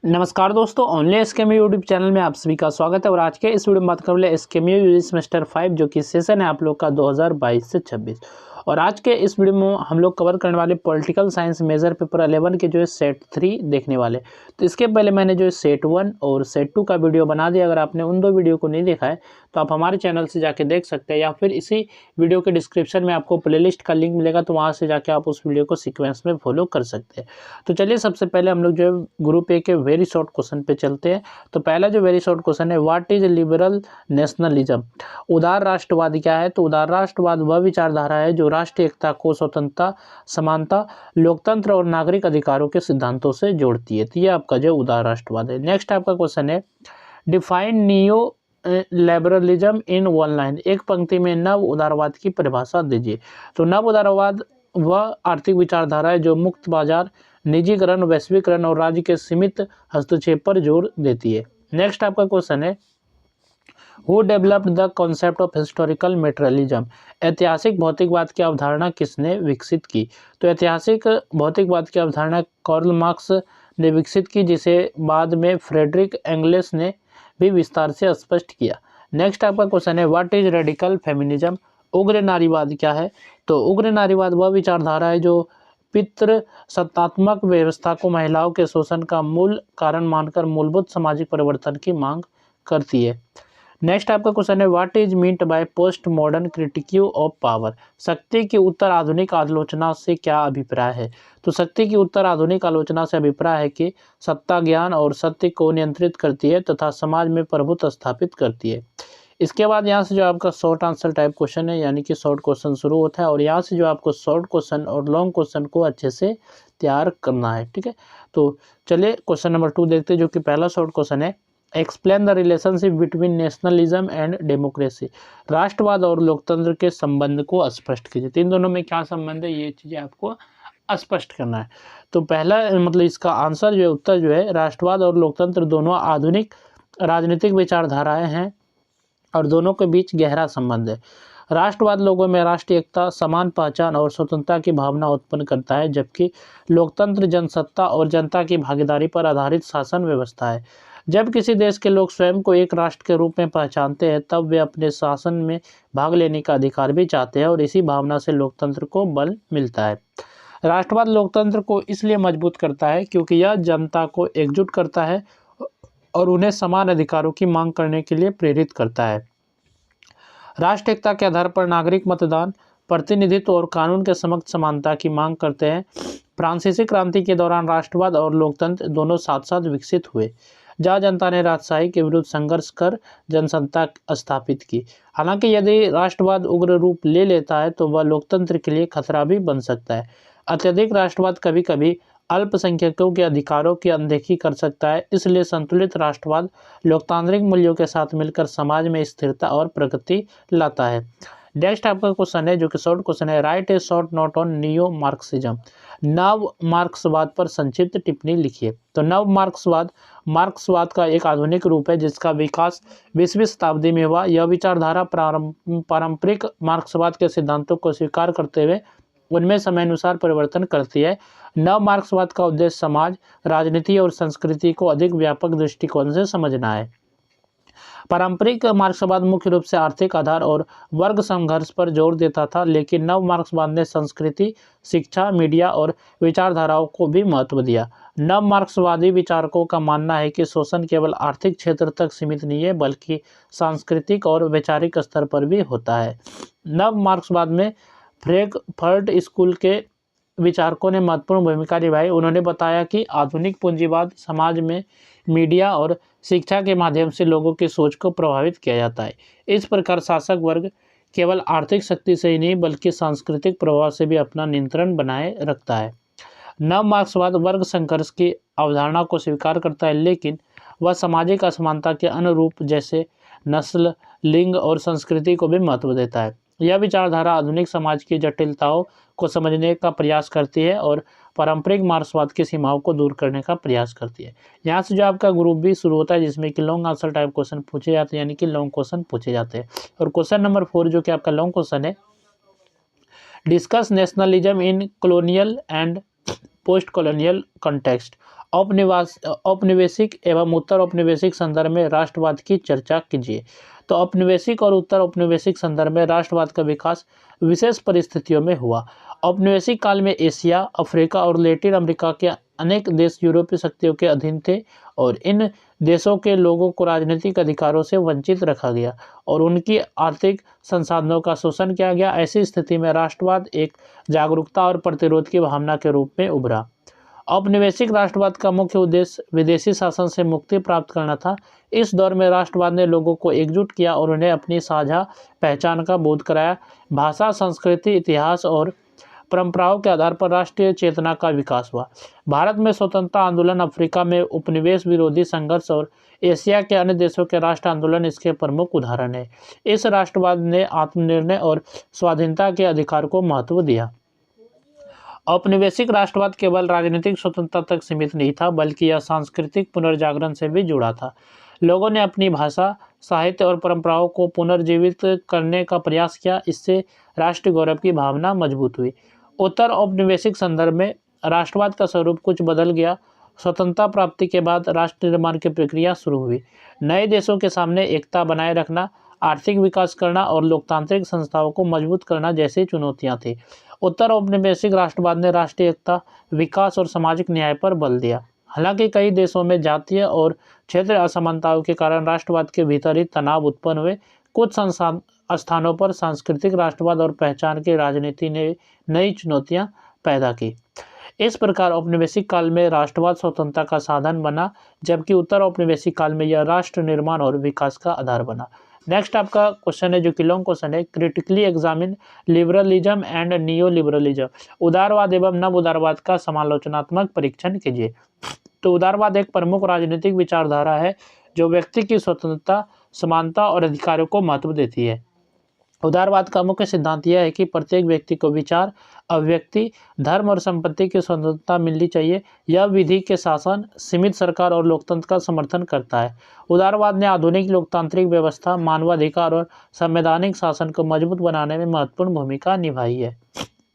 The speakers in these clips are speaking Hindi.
नमस्कार दोस्तों, ओनली एसकेएमयू यूट्यूब चैनल में आप सभी का स्वागत है। और आज के इस वीडियो में बात करेंगे एसकेएमयू यूजी सेमेस्टर 5 जो कि सेशन है आप लोग का 2022 से 26। और आज के इस वीडियो में हम लोग कवर करने वाले पॉलिटिकल साइंस मेजर पेपर 11 के जो है सेट 3 देखने वाले। तो इसके पहले मैंने जो है सेट 1 और सेट 2 का वीडियो बना दिया। अगर आपने उन दो वीडियो को नहीं देखा है तो आप हमारे चैनल से जाके देख सकते हैं, या फिर इसी वीडियो के डिस्क्रिप्शन में आपको प्लेलिस्ट का लिंक मिलेगा, तो वहाँ से जाके आप उस वीडियो को सीक्वेंस में फॉलो कर सकते हैं। तो चलिए सबसे पहले हम लोग जो है ग्रुप ए के वेरी शॉर्ट क्वेश्चन पे चलते हैं। तो पहला जो वेरी शॉर्ट क्वेश्चन है, व्हाट इज लिबरल नेशनलिज्म? उदार राष्ट्रवाद क्या है? तो उदार राष्ट्रवाद वह विचारधारा है जो राष्ट्रीय एकता को स्वतंत्रता, समानता, लोकतंत्र और नागरिक अधिकारों के सिद्धांतों से जोड़ती है। तो ये आपका जो उदार राष्ट्रवाद है। नेक्स्ट आपका क्वेश्चन है, define neo liberalism in one line. एक पंक्ति में नव उदारवाद की परिभाषा दीजिए। तो नव उदारवाद वह आर्थिक विचारधारा है जो मुक्त बाजार, निजीकरण, वैश्वीकरण और राज्य के सीमित हस्तक्षेप पर जोर देती है। नेक्स्ट आपका क्वेश्चन है, who developed the concept of historical materialism? ऐतिहासिक भौतिकवाद की अवधारणा किसने विकसित की? तो ऐतिहासिक भौतिकवाद की अवधारणा कार्ल मार्क्स ने विकसित की, जिसे बाद में फ्रेडरिक एंगल्स ने भी विस्तार से स्पष्ट किया। नेक्स्ट आपका क्वेश्चन है, व्हाट इज रेडिकल फेमिनिज्म? उग्र नारीवाद क्या है? तो उग्र नारीवाद वह विचारधारा है जो पितृसत्तात्मक व्यवस्था को महिलाओं के शोषण का मूल कारण मानकर मूलभूत सामाजिक परिवर्तन की मांग करती है। नेक्स्ट आपका क्वेश्चन है, what is meant by post modern critique of power? शक्ति की उत्तर आधुनिक आलोचना से क्या अभिप्राय है? तो शक्ति की उत्तर आधुनिक आलोचना से अभिप्राय है कि सत्ता ज्ञान और सत्य को नियंत्रित करती है तथा समाज में प्रभुत्व स्थापित करती है। इसके बाद यहाँ से जो आपका शॉर्ट आंसर टाइप क्वेश्चन है, यानी कि शॉर्ट क्वेश्चन शुरू होता है, और यहाँ से जो आपको शॉर्ट क्वेश्चन और लॉन्ग क्वेश्चन को अच्छे से तैयार करना है। ठीक है, तो चलिए क्वेश्चन नंबर 2 देखते हैं, जो कि पहला शॉर्ट क्वेश्चन है, explain the relationship between nationalism and democracy. राष्ट्रवाद और लोकतंत्र के संबंध को स्पष्ट कीजिए। तो इन दोनों में क्या संबंध है, ये चीज़ें आपको स्पष्ट करना है। तो पहला मतलब इसका आंसर जो है, उत्तर जो है, राष्ट्रवाद और लोकतंत्र दोनों आधुनिक राजनीतिक विचारधाराएं हैं और दोनों के बीच गहरा संबंध है। राष्ट्रवाद लोगों में राष्ट्रीय एकता, समान पहचान और स्वतंत्रता की भावना उत्पन्न करता है, जबकि लोकतंत्र जनसत्ता और जनता की भागीदारी पर आधारित शासन व्यवस्था है। जब किसी देश के लोग स्वयं को एक राष्ट्र के रूप में पहचानते हैं, तब वे अपने शासन में भाग लेने का अधिकार भी चाहते हैं, और इसी भावना से लोकतंत्र को बल मिलता है। राष्ट्रवाद लोकतंत्र को इसलिए मजबूत करता है क्योंकि यह जनता को एकजुट करता है और उन्हें समान अधिकारों की मांग करने के लिए प्रेरित करता है। राष्ट्रीय एकता के आधार पर नागरिक मतदान, प्रतिनिधित्व और कानून के समक्ष समानता की मांग करते हैं। फ्रांसीसी क्रांति के दौरान राष्ट्रवाद और लोकतंत्र दोनों साथ साथ विकसित हुए, जहाँ जनता ने राजशाही के विरुद्ध संघर्ष कर जनसत्ता स्थापित की। हालांकि यदि राष्ट्रवाद उग्र रूप ले लेता है तो वह लोकतंत्र के लिए खतरा भी बन सकता है। अत्यधिक राष्ट्रवाद कभी कभी अल्पसंख्यकों के अधिकारों की अनदेखी कर सकता है। इसलिए संतुलित राष्ट्रवाद लोकतांत्रिक मूल्यों के साथ मिलकर समाज में स्थिरता और प्रगति लाता है। नेक्स्ट आपका क्वेश्चन है, जो कि शॉर्ट क्वेश्चन है, right A short note on neo Marxism. नव मार्क्सवाद पर संक्षिप्त टिप्पणी लिखिए। तो नव मार्क्सवाद मार्क्सवाद का एक आधुनिक रूप है जिसका विकास 20वीं शताब्दी में हुआ। यह विचारधारा पारंपरिक मार्क्सवाद के सिद्धांतों को स्वीकार करते हुए उनमें समयानुसार परिवर्तन करती है। नव मार्क्सवाद का उद्देश्य समाज, राजनीति और संस्कृति को अधिक व्यापक दृष्टिकोण से समझना है। पारंपरिक मार्क्सवाद मुख्य रूप से आर्थिक आधार और वर्ग संघर्ष पर जोर देता था, लेकिन नव मार्क्सवाद ने संस्कृति, शिक्षा, मीडिया और विचारधाराओं को भी महत्व दिया। नव मार्क्सवादी विचारकों का मानना है कि शोषण केवल आर्थिक क्षेत्र तक सीमित नहीं है, बल्कि सांस्कृतिक और वैचारिक स्तर पर भी होता है। नव मार्क्सवाद में फ्रैंकफर्ट स्कूल के विचारकों ने महत्वपूर्ण भूमिका निभाई। उन्होंने बताया कि आधुनिक पूंजीवाद समाज में मीडिया और शिक्षा के माध्यम से लोगों की सोच को प्रभावित किया जाता है। इस प्रकार शासक वर्ग केवल आर्थिक शक्ति से ही नहीं बल्कि सांस्कृतिक प्रभाव से भी अपना नियंत्रण बनाए रखता है। नव मार्क्सवाद वर्ग संघर्ष की अवधारणा को स्वीकार करता है, लेकिन वह सामाजिक असमानता के अन्य रूप जैसे नस्ल, लिंग और संस्कृति को भी महत्व देता है। यह विचारधारा आधुनिक समाज की जटिलताओं को समझने का प्रयास करती है और पारंपरिक मार्क्सवाद की सीमाओं को दूर करने का प्रयास करती है। यहाँ से जो आपका ग्रुप भी शुरू होता है, जिसमें कि लॉन्ग आंसर टाइप क्वेश्चन पूछे जाते हैं, यानी कि लॉन्ग क्वेश्चन पूछे जाते हैं। और क्वेश्चन नंबर 4 जो कि आपका लॉन्ग क्वेश्चन है, discuss nationalism in colonial and post colonial context. औपनिवेशिक एवं उत्तर औपनिवेशिक संदर्भ में राष्ट्रवाद की चर्चा कीजिए। तो औपनिवेशिक और उत्तर औपनिवेशिक संदर्भ में राष्ट्रवाद का विकास विशेष परिस्थितियों में हुआ। औपनिवेशिक काल में एशिया, अफ्रीका और लैटिन अमेरिका के अनेक देश यूरोपीय शक्तियों के अधीन थे और इन देशों के लोगों को राजनीतिक अधिकारों से वंचित रखा गया और उनकी आर्थिक संसाधनों का शोषण किया गया। ऐसी स्थिति में राष्ट्रवाद एक जागरूकता और प्रतिरोध की भावना के रूप में उभरा। औपनिवेशिक राष्ट्रवाद का मुख्य उद्देश्य विदेशी शासन से मुक्ति प्राप्त करना था। इस दौर में राष्ट्रवाद ने लोगों को एकजुट किया और उन्हें अपनी साझा पहचान का बोध कराया। भाषा, संस्कृति, इतिहास और परंपराओं के आधार पर राष्ट्रीय चेतना का विकास हुआ। भारत में स्वतंत्रता आंदोलन, अफ्रीका में उपनिवेश विरोधी संघर्ष और एशिया के अन्य देशों के राष्ट्र आंदोलन इसके प्रमुख उदाहरण हैं। इस राष्ट्रवाद ने आत्मनिर्णय और स्वाधीनता के अधिकार को महत्व दिया। औपनिवेशिक राष्ट्रवाद केवल राजनीतिक स्वतंत्रता तक सीमित नहीं था, बल्कि यह सांस्कृतिक पुनर्जागरण से भी जुड़ा था। लोगों ने अपनी भाषा, साहित्य और परंपराओं को पुनर्जीवित करने का प्रयास किया। इससे राष्ट्रीय गौरव की भावना मजबूत हुई। उत्तर औपनिवेशिक संदर्भ में राष्ट्रवाद का स्वरूप कुछ बदल गया। स्वतंत्रता प्राप्ति के बाद राष्ट्र निर्माण की प्रक्रिया शुरू हुई। नए देशों के सामने एकता बनाए रखना, आर्थिक विकास करना और लोकतांत्रिक संस्थाओं को मजबूत करना जैसी चुनौतियां थी। उत्तर औपनिवेशिक राष्ट्रवाद ने राष्ट्रीय एकता, विकास और सामाजिक न्याय पर बल दिया। हालांकि कई देशों में जातीय और क्षेत्रीय असमानताओं के कारण राष्ट्रवाद के भीतर ही तनाव उत्पन्न हुए। कुछ स्थानों पर सांस्कृतिक राष्ट्रवाद और पहचान की राजनीति ने नई चुनौतियां पैदा की। इस प्रकार औपनिवेशिक काल में राष्ट्रवाद स्वतंत्रता का साधन बना, जबकि उत्तर औपनिवेशिक काल में यह राष्ट्र निर्माण और विकास का आधार बना। नेक्स्ट आपका क्वेश्चन है जो कि लॉन्ग क्वेश्चन है, critically examine liberalism and neo liberalism. उदारवाद एवं नव उदारवाद का समालोचनात्मक परीक्षण कीजिए। तो उदारवाद एक प्रमुख राजनीतिक विचारधारा है जो व्यक्ति की स्वतंत्रता, समानता और अधिकारों को महत्व देती है। उदारवाद का मुख्य सिद्धांत यह है कि प्रत्येक व्यक्ति को विचार, अभिव्यक्ति, धर्म और संपत्ति की स्वतंत्रता मिलनी चाहिए। यह विधि के शासन, सीमित सरकार और लोकतंत्र का समर्थन करता है। उदारवाद ने आधुनिक लोकतांत्रिक व्यवस्था, मानवाधिकार और संवैधानिक शासन को मजबूत बनाने में महत्वपूर्ण भूमिका निभाई है।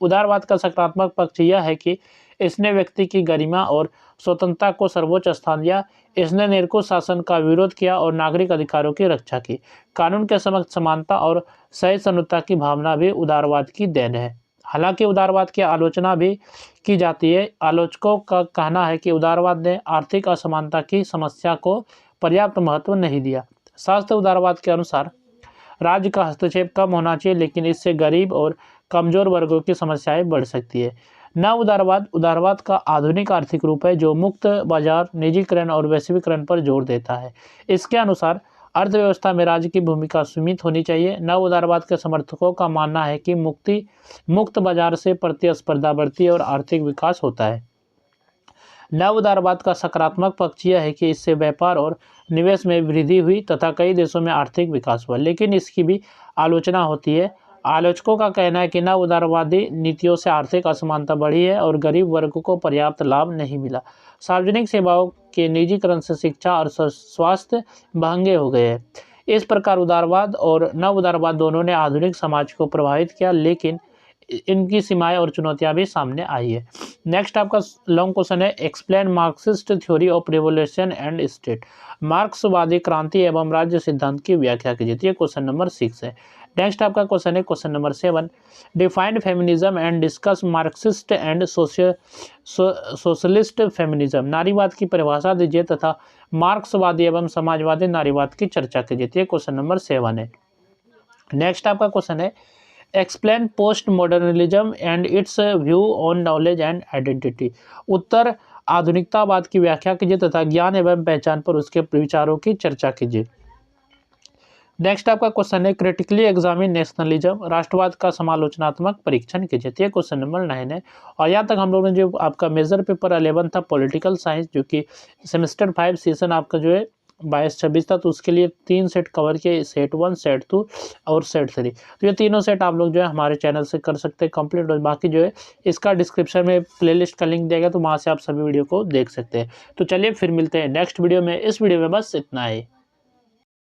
उदारवाद का सकारात्मक पक्ष यह है कि इसने व्यक्ति की गरिमा और स्वतंत्रता को सर्वोच्च स्थान दिया। इसने निरंकुश शासन का विरोध किया और नागरिक अधिकारों की रक्षा की। कानून के समक्ष समानता और सहिष्णुता की भावना भी उदारवाद की देन है। हालांकि उदारवाद की आलोचना भी की जाती है। आलोचकों का कहना है कि उदारवाद ने आर्थिक असमानता की समस्या को पर्याप्त महत्व नहीं दिया। शास्त्र उदारवाद के अनुसार राज्य का हस्तक्षेप कम होना चाहिए, लेकिन इससे गरीब और कमजोर वर्गों की समस्याएं बढ़ सकती है। नव उदारवाद उदारवाद का आधुनिक आर्थिक रूप है जो मुक्त बाजार, निजीकरण और वैश्वीकरण पर जोर देता है। इसके अनुसार अर्थव्यवस्था में राज्य की भूमिका सीमित होनी चाहिए। नव उदारवाद के समर्थकों का मानना है कि मुक्त बाजार से प्रतिस्पर्धा बढ़ती है और आर्थिक विकास होता है। नव उदारवाद का सकारात्मक पक्ष यह है कि इससे व्यापार और निवेश में वृद्धि हुई तथा कई देशों में आर्थिक विकास हुआ, लेकिन इसकी भी आलोचना होती है। आलोचकों का कहना है कि नव उदारवादी नीतियों से आर्थिक असमानता बढ़ी है और गरीब वर्ग को पर्याप्त लाभ नहीं मिला। सार्वजनिक सेवाओं के निजीकरण से शिक्षा और स्वास्थ्य महंगे हो गए हैं। इस प्रकार उदारवाद और नव उदारवाद दोनों ने आधुनिक समाज को प्रभावित किया, लेकिन इनकी सीमाएं और चुनौतियां भी सामने आई है। नेक्स्ट आपका लॉन्ग क्वेश्चन है, explain Marxist theory of revolution and state. मार्क्सवादी क्रांति एवं राज्य सिद्धांत की व्याख्या कीजिए। ये क्वेश्चन नंबर 6 है। नेक्स्ट आपका क्वेश्चन है question number 7, defined feminism and discuss Marxist and socialist feminism. नारीवाद की परिभाषा दीजिए तथा मार्क्सवादी एवं समाजवादी नारीवाद की चर्चा कीजिए। ये क्वेश्चन नंबर 7 है। नेक्स्ट आपका क्वेश्चन है, explain post modernism and its view on knowledge and identity. उत्तर आधुनिकतावाद की व्याख्या कीजिए तथा ज्ञान एवं पहचान पर उसके विचारों की चर्चा कीजिए। नेक्स्ट आपका क्वेश्चन है, क्रिटिकली एग्जामिन नेशनलिज्म। राष्ट्रवाद का समालोचनात्मक परीक्षण कीजिए। ये क्वेश्चन नंबर 9 है। और यहाँ तक हम लोगों ने जो आपका मेजर पेपर 11 था पॉलिटिकल साइंस, जो कि सेमेस्टर 5 सेशन आपका जो है 22-26 था, तो उसके लिए 3 सेट कवर किए, सेट 1, सेट 2 और सेट 3। तो ये तीनों सेट आप लोग जो है हमारे चैनल से कर सकते हैं कंप्लीट। और बाकी जो है इसका डिस्क्रिप्शन में प्लेलिस्ट का लिंक देगा, तो वहाँ से आप सभी वीडियो को देख सकते हैं। तो चलिए फिर मिलते हैं नेक्स्ट वीडियो में। इस वीडियो में बस इतना ही।